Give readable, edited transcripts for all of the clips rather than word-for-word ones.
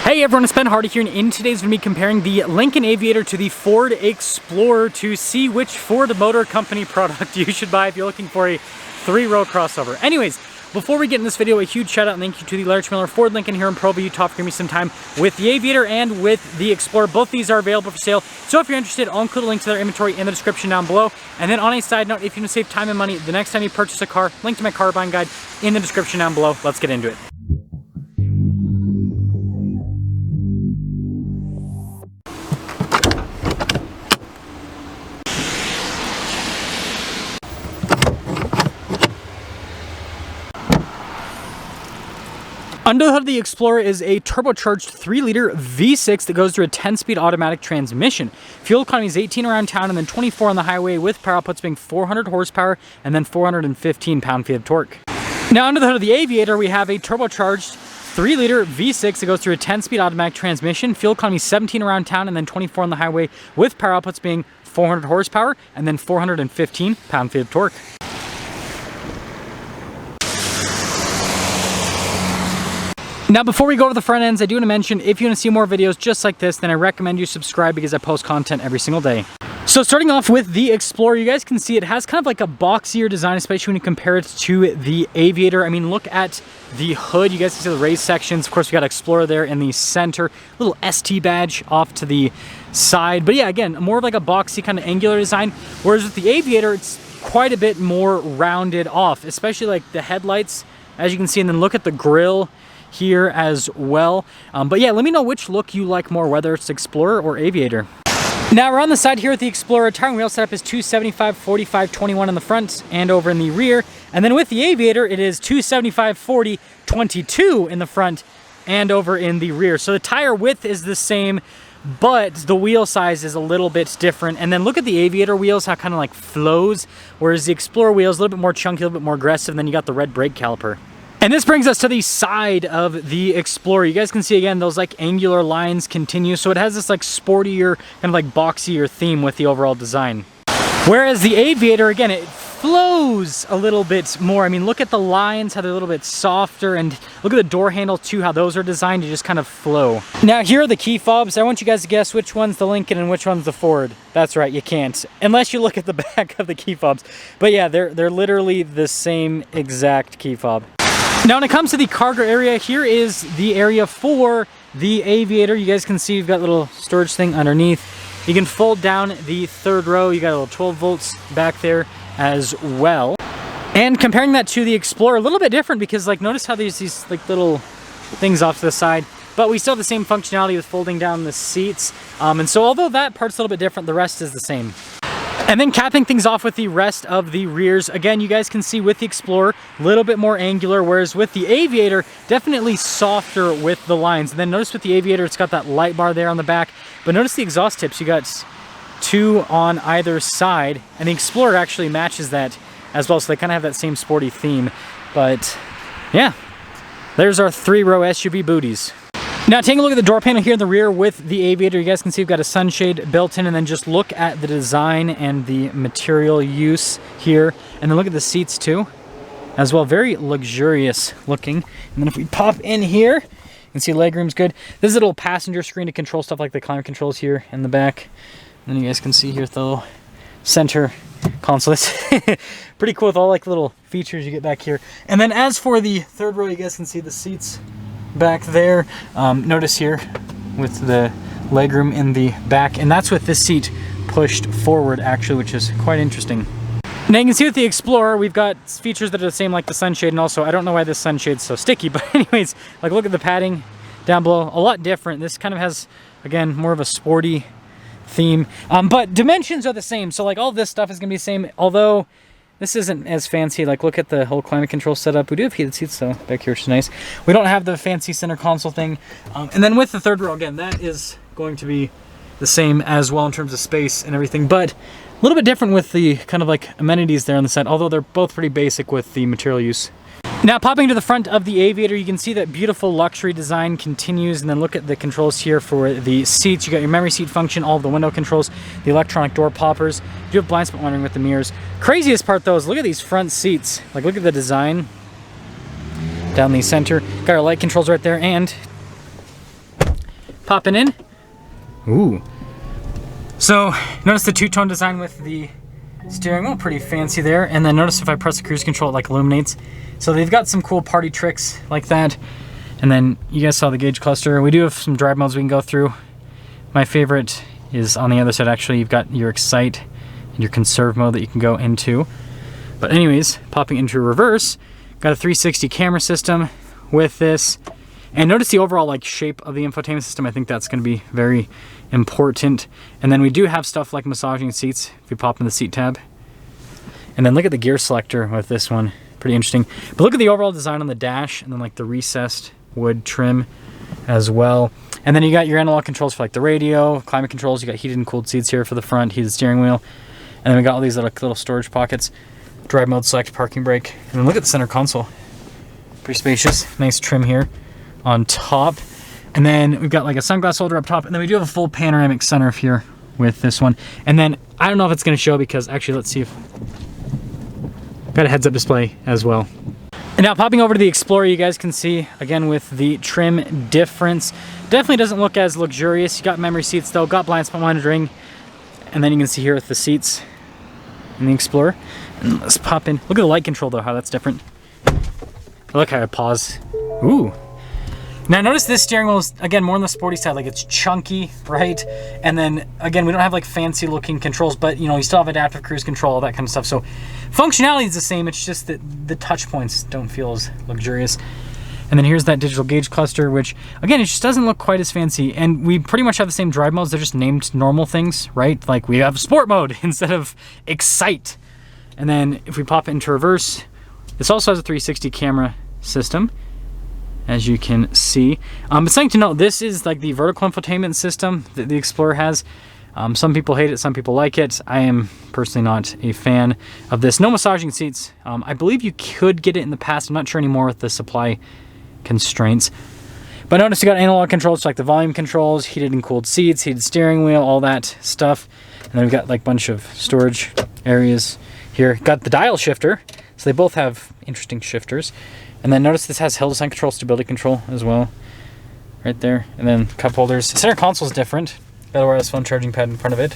Hey everyone, it's Ben Hardy here, and in today's video, comparing the Lincoln Aviator to the Ford Explorer to see which Ford Motor Company product you should buy if you're looking for a three-row crossover. Anyways, before we get in this video, a huge shout out and thank you to the Larry Miller Ford Lincoln here in Provo, Utah, for giving me some time with the Aviator and with the Explorer. Both these are available for sale, so if you're interested, I'll include a link to their inventory in the description down below. And then on a side note, if you want to save time and money the next time you purchase a car, link to my car buying guide in the description down below. Let's get into it. Under the hood of the Explorer is a turbocharged 3-liter V6 that goes through a 10-speed automatic transmission. Fuel economy is 18 around town and then 24 on the highway, with power outputs being 400 horsepower and then 415 pound-feet of torque. Now under the hood of the Aviator, we have a turbocharged 3-liter V6 that goes through a 10-speed automatic transmission. Fuel economy 17 around town and then 24 on the highway, with power outputs being 400 horsepower and then 415 pound-feet of torque. Now, before we go over the front ends, I do want to mention, if you want to see more videos just like this, then I recommend you subscribe because I post content every single day. So starting off with the Explorer, you guys can see it has kind of like a boxier design, especially when you compare it to the Aviator. I mean, look at the hood. You guys can see the raised sections. Of course, we got Explorer there in the center, little ST badge off to the side. But yeah, again, more of like a boxy kind of angular design. Whereas with the Aviator, it's quite a bit more rounded off, especially like the headlights, as you can see, and then look at the grille here as well. But yeah, let me know which look you like more, whether it's Explorer or Aviator. Now we're on the side here with the Explorer. Tire and wheel setup is 275, 45, 21 in the front and over in the rear. And then with the Aviator, it is 275, 40, 22 in the front and over in the rear. So the tire width is the same, but the wheel size is a little bit different. And then look at the Aviator wheels, how it kind of like flows, whereas the Explorer wheels a little bit more chunky, a little bit more aggressive, and then you got the red brake caliper. And this brings us to the side of the Explorer. You guys can see again, those like angular lines continue. So it has this like sportier, kind of like boxier theme with the overall design. Whereas the Aviator, again, it flows a little bit more. I mean, look at the lines, how they're a little bit softer, and look at the door handle too, how those are designed to just kind of flow. Now here are the key fobs. I want you guys to guess which one's the Lincoln and which one's the Ford. That's right, you can't, unless you look at the back of the key fobs. But yeah, they're literally the same exact key fob. Now when it comes to the cargo area, here is the area for the Aviator. You guys can see you've got a little storage thing underneath. You can fold down the third row. You got a little 12 volts back there as well. And comparing that to the Explorer, a little bit different because like notice how there's these like little things off to the side, but we still have the same functionality with folding down the seats. And so although that part's a little bit different, the rest is the same. And then capping things off with the rest of the rears, again, you guys can see with the Explorer, a little bit more angular, whereas with the Aviator, definitely softer with the lines. And then notice with the Aviator, it's got that light bar there on the back, but notice the exhaust tips, you got two on either side, and the Explorer actually matches that as well, so they kind of have that same sporty theme. But yeah, there's our three-row SUV booties. Now taking a look at the door panel here in the rear with the Aviator, you guys can see we've got a sunshade built in, and then just look at the design and the material use here. And then look at the seats too, as well, very luxurious looking. And then if we pop in here, you can see legroom's good. This is a little passenger screen to control stuff like the climate controls here in the back. And then you guys can see here the little center console. It's pretty cool with all like little features you get back here. And then as for the third row, you guys can see the seats back there. Notice here with the legroom in the back, and that's with this seat pushed forward actually, which is quite interesting. Now you can see with the Explorer, we've got features that are the same like the sunshade, and also I don't know why this sunshade's so sticky, but anyways, like look at the padding down below, a lot different. This kind of has, again, more of a sporty theme, but dimensions are the same, so like all this stuff is gonna be the same, although this isn't as fancy. Like look at the whole climate control setup. We do have heated seats though back here, which is nice. We don't have the fancy center console thing. And then with the third row, again, that is going to be the same as well in terms of space and everything, but a little bit different with the kind of like amenities there on the side, although they're both pretty basic with the material use. Now popping to the front of the Aviator, you can see that beautiful luxury design continues, and then look at the controls here for the seats. You got your memory seat function, all of the window controls, the electronic door poppers. You do have blind spot monitoring with the mirrors. Craziest part though is look at these front seats. Like look at the design down the center. Got our light controls right there, and popping in. Ooh. So notice the two-tone design with the steering wheel, pretty fancy there. And then notice if I press the cruise control, it like illuminates. So they've got some cool party tricks like that. And then you guys saw the gauge cluster. We do have some drive modes we can go through. My favorite is on the other side actually. You've got your excite and your conserve mode that you can go into. But anyways, popping into reverse, got a 360 camera system with this. And notice the overall like shape of the infotainment system. I think that's going to be very important. And then we do have stuff like massaging seats if we pop in the seat tab. And then look at the gear selector with this one. Pretty interesting. But look at the overall design on the dash and then like the recessed wood trim as well. And then you got your analog controls for like the radio, climate controls. You got heated and cooled seats here for the front, heated steering wheel. And then we got all these little storage pockets. Drive mode select, parking brake. And then look at the center console. Pretty spacious. Nice trim here on top. And then we've got like a sunglass holder up top. And then we do have a full panoramic sunroof here with this one. And then I don't know if it's going to show because actually let's see if... Got a heads-up display as well. And now popping over to the Explorer, you guys can see, again, with the trim difference. Definitely doesn't look as luxurious. You got memory seats though, got blind spot monitoring. And then you can see here with the seats in the Explorer. And let's pop in. Look at the light control though, how that's different. I like how I pause. Ooh. Now notice this steering wheel is, again, more on the sporty side, like it's chunky, right? And then, again, we don't have like fancy looking controls, but you know, you still have adaptive cruise control, all that kind of stuff. So functionality is the same, it's just that the touch points don't feel as luxurious. And then here's that digital gauge cluster, which, again, it just doesn't look quite as fancy. And we pretty much have the same drive modes, they're just named normal things, right? Like we have sport mode instead of excite. And then if we pop it into reverse, this also has a 360 camera system, as you can see. But something to note, this is like the vertical infotainment system that the Explorer has. Some people hate it, some people like it. I am personally not a fan of this. No massaging seats. I believe you could get it in the past. I'm not sure anymore with the supply constraints. But notice you got analog controls like the volume controls, heated and cooled seats, heated steering wheel, all that stuff. And then we've got like a bunch of storage areas here. Got the dial shifter. So they both have interesting shifters. And then notice this has hill descent control, stability control as well, right there. And then cup holders. The center console is different. Got a wireless phone charging pad in front of it.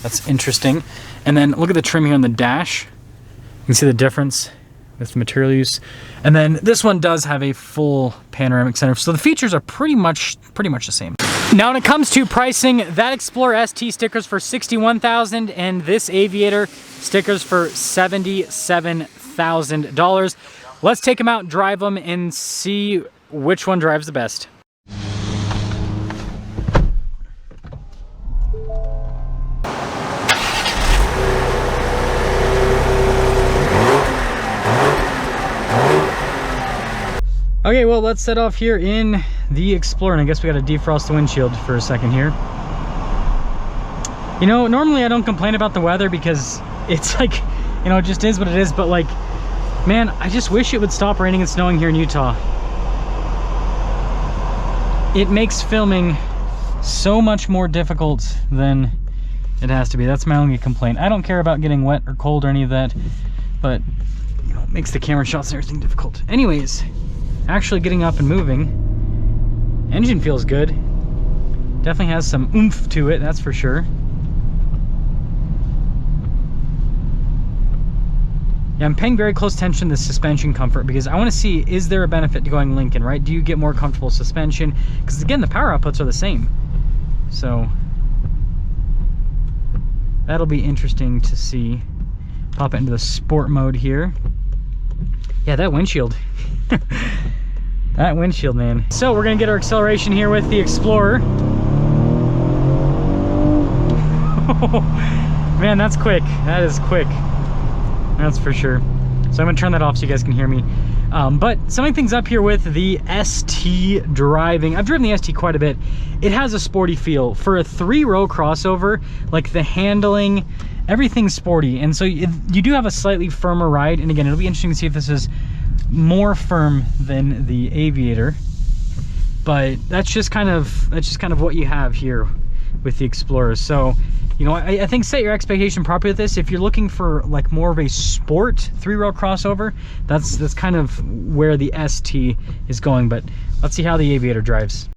That's interesting. And then look at the trim here on the dash. You can see the difference with the material use. And then this one does have a full panoramic center. So the features are pretty much the same. Now when it comes to pricing, that Explorer ST stickers for $61,000 and this Aviator stickers for $77,000. Let's take them out, drive them, and see which one drives the best. Okay, well, let's set off here in the Explorer, and I guess we got to defrost the windshield for a second here. You know, normally I don't complain about the weather because it's like, you know, it just is what it is, but like, man, I just wish it would stop raining and snowing here in Utah. It makes filming so much more difficult than it has to be. That's my only complaint. I don't care about getting wet or cold or any of that, but you know, it makes the camera shots and everything difficult. Anyways, actually getting up and moving. Engine feels good. Definitely has some oomph to it, that's for sure. Yeah, I'm paying very close attention to the suspension comfort because I want to see, is there a benefit to going Lincoln, right? Do you get more comfortable suspension? Because again, the power outputs are the same. So that'll be interesting to see. Pop it into the sport mode here. Yeah, that windshield. That windshield, man. So we're gonna get our acceleration here with the Explorer. Man, that's quick. That is quick. That's for sure. So I'm gonna turn that off so you guys can hear me. But summing things up here with the ST driving, I've driven the ST quite a bit. It has a sporty feel. For a 3-row crossover, like the handling, everything's sporty. And so you do have a slightly firmer ride. And again, it'll be interesting to see if this is more firm than the Aviator. But that's just kind of what you have here with the Explorer. So, you know, I think set your expectation properly with this. If you're looking for like more of a sport 3-row crossover, that's kind of where the ST is going. But let's see how the Aviator drives.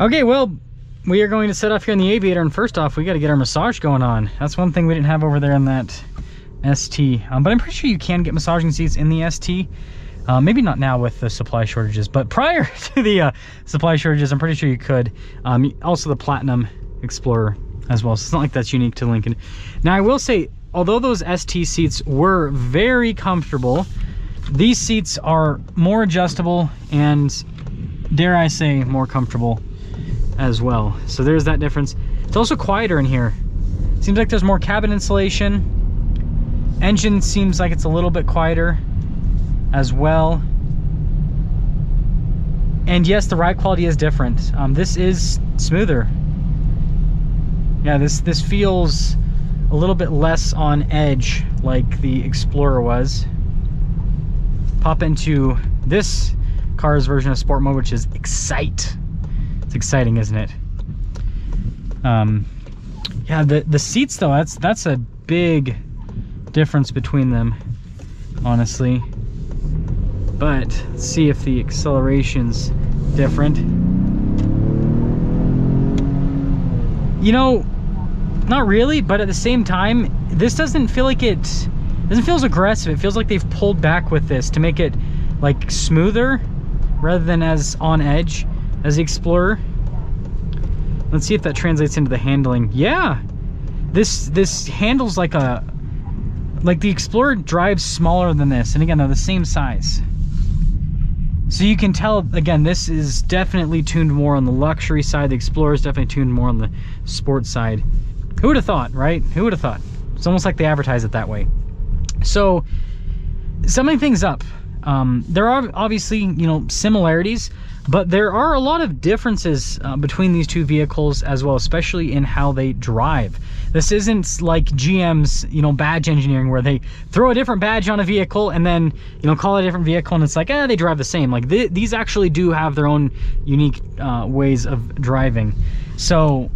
Okay, well, we are going to set off here in the Aviator, and first off, we got to get our massage going on. That's one thing we didn't have over there in that ST. But I'm pretty sure you can get massaging seats in the ST. Maybe not now with the supply shortages, but prior to the supply shortages, I'm pretty sure you could. Also the Platinum Explorer as well. So it's not like that's unique to Lincoln. Now, I will say, although those ST seats were very comfortable, these seats are more adjustable and, dare I say, more comfortable as well. So there's that difference. It's also quieter in here. Seems like there's more cabin insulation. Engine seems like it's a little bit quieter as well. And yes, the ride quality is different. This is smoother. Yeah, this feels a little bit less on edge like the Explorer was. Pop into this car's version of Sport Mode, which is Excite. It's exciting, isn't it? Yeah, the seats though, that's a big difference between them, honestly. But let's see if the acceleration's different. You know, not really, but at the same time, this doesn't feel like it doesn't feel as aggressive. It feels like they've pulled back with this to make it like smoother rather than as on edge as the Explorer. Let's see if that translates into the handling. Yeah, this handles like the Explorer drives smaller than this, and again, they're the same size. So you can tell, again, this is definitely tuned more on the luxury side. The Explorer is definitely tuned more on the sports side. Who would have thought, right? Who would have thought? It's almost like they advertise it that way. So, summing things up, there are obviously, you know, similarities, but there are a lot of differences between these two vehicles as well, especially in how they drive. This isn't like GM's, you know, badge engineering where they throw a different badge on a vehicle and then, you know, call it a different vehicle and it's like, they drive the same. Like these actually do have their own unique ways of driving. So,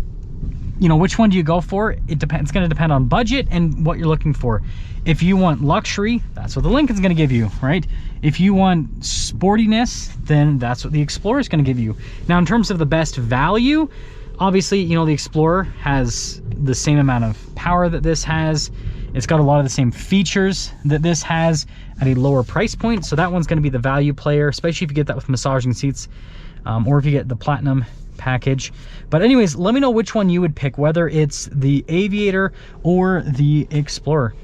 you know, which one do you go for? It depends. It's going to depend on budget and what you're looking for. If you want luxury, that's what the Lincoln's going to give you, right? If you want sportiness, then that's what the Explorer is going to give you. Now, in terms of the best value, obviously, you know, the Explorer has the same amount of power that this has. It's got a lot of the same features that this has at a lower price point. So that one's going to be the value player, especially if you get that with massaging seats, or if you get the Platinum package. But anyways, let me know which one you would pick, whether it's the Aviator or the Explorer.